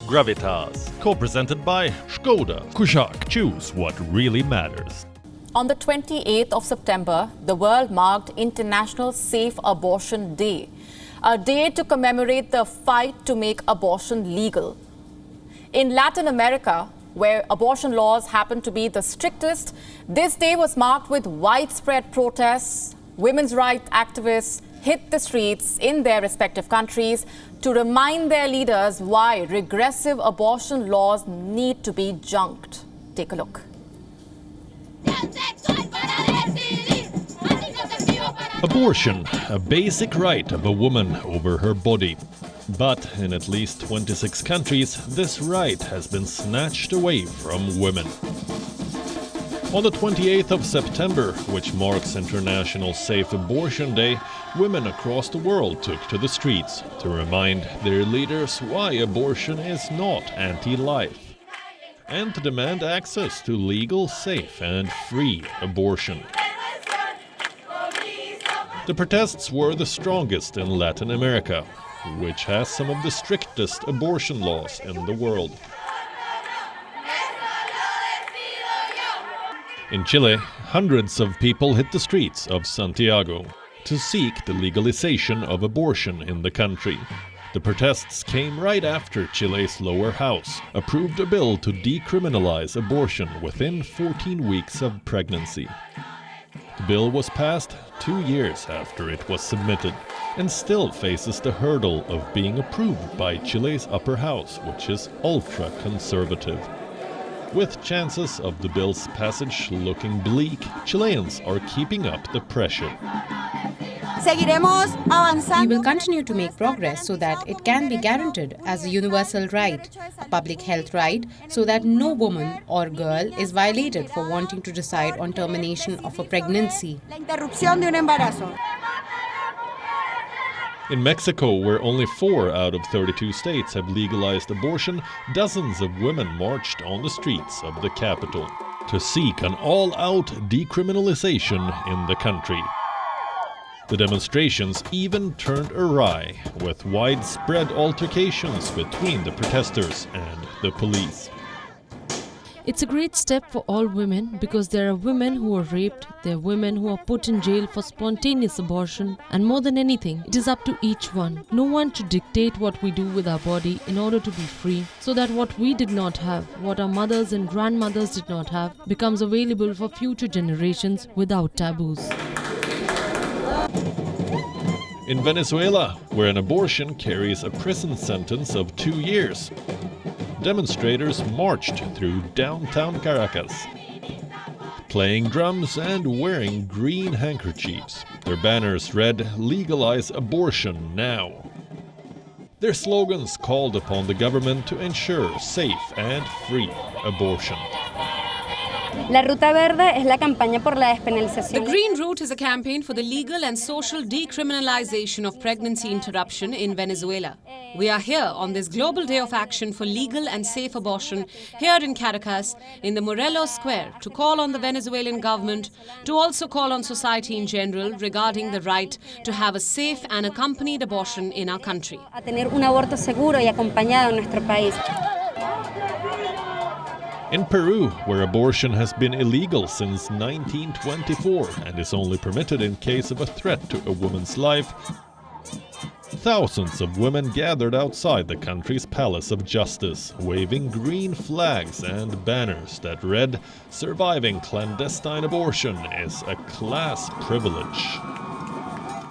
Gravitas, co-presented by Skoda. Kushak, choose what really matters. On the 28th of September, the world marked International Safe Abortion Day, a day to commemorate the fight to make abortion legal. In Latin America, where abortion laws happen to be the strictest, this day was marked with widespread protests. Women's rights activists hit the streets in their respective countries to remind their leaders why regressive abortion laws need to be junked. Take a look. Abortion, a basic right of a woman over her body. But in at least 26 countries, this right has been snatched away from women. On the 28th of September, which marks International Safe Abortion Day, women across the world took to the streets to remind their leaders why abortion is not anti-life, and to demand access to legal, safe and free abortion. The protests were the strongest in Latin America, which has some of the strictest abortion laws in the world. In Chile, hundreds of people hit the streets of Santiago to seek the legalization of abortion in the country. The protests came right after Chile's lower house approved a bill to decriminalize abortion within 14 weeks of pregnancy. The bill was passed 2 years after it was submitted and still faces the hurdle of being approved by Chile's upper house, which is ultra-conservative. With chances of the bill's passage looking bleak, Chileans are keeping up the pressure. We will continue to make progress so that it can be guaranteed as a universal right, a public health right, so that no woman or girl is violated for wanting to decide on termination of a pregnancy. In Mexico, where only 4 out of 32 states have legalized abortion, dozens of women marched on the streets of the capital to seek an all-out decriminalization in the country. The demonstrations even turned awry, with widespread altercations between the protesters and the police. It's a great step for all women because there are women who are raped, there are women who are put in jail for spontaneous abortion, and more than anything, it is up to each one. No one to dictate what we do with our body in order to be free, so that what we did not have, what our mothers and grandmothers did not have, becomes available for future generations without taboos. In Venezuela, where an abortion carries a prison sentence of 2 years, demonstrators marched through downtown Caracas, playing drums and wearing green handkerchiefs. Their banners read, "Legalize abortion now." Their slogans called upon the government to ensure safe and free abortion. La Ruta Verde es la campaña por la despenalización. The Green Route is a campaign for the legal and social decriminalization of pregnancy interruption in Venezuela. We are here on this Global Day of Action for Legal and Safe Abortion here in Caracas, in the Morelos Square, to call on the Venezuelan government, to also call on society in general regarding the right to have a safe and accompanied abortion in our country. A tener un aborto seguro y acompañado en nuestro país. In Peru, where abortion has been illegal since 1924 and is only permitted in case of a threat to a woman's life, thousands of women gathered outside the country's Palace of Justice, waving green flags and banners that read, "Surviving clandestine abortion is a class privilege."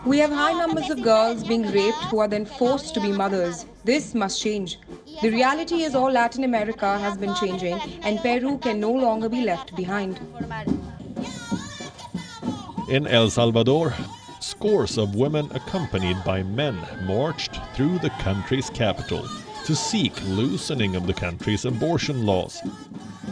We have high numbers of girls being raped who are then forced to be mothers. This must change. The reality is all Latin America has been changing and Peru can no longer be left behind. In El Salvador, scores of women accompanied by men marched through the country's capital to seek loosening of the country's abortion laws.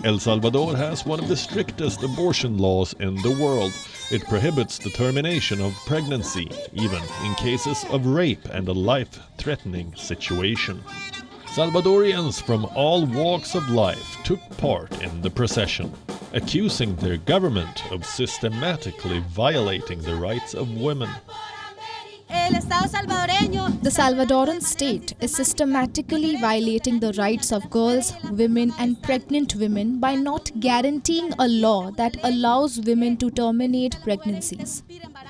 El Salvador has one of the strictest abortion laws in the world. It prohibits the termination of pregnancy, even in cases of rape and a life-threatening situation. Salvadorians from all walks of life took part in the procession, accusing their government of systematically violating the rights of women. The Salvadoran state is systematically violating the rights of girls, women, and pregnant women by not guaranteeing a law that allows women to terminate pregnancies.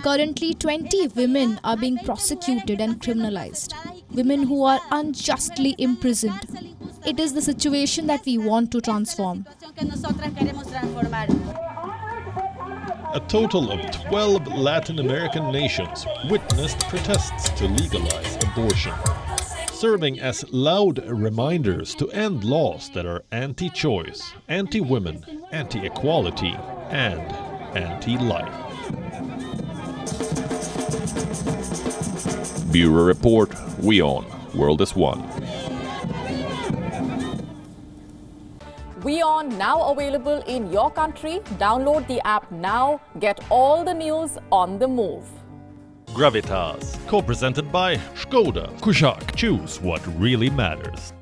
Currently, 20 women are being prosecuted and criminalized. Women who are unjustly imprisoned. It is the situation that we want to transform. A total of 12 Latin American nations witnessed protests to legalize abortion, serving as loud reminders to end laws that are anti-choice, anti-women, anti-equality, and anti-life. Bureau Report, WION, World is One. WION now available in your country. Download the app now. Get all the news on the move. Gravitas, co-presented by Skoda. Kushak, choose what really matters.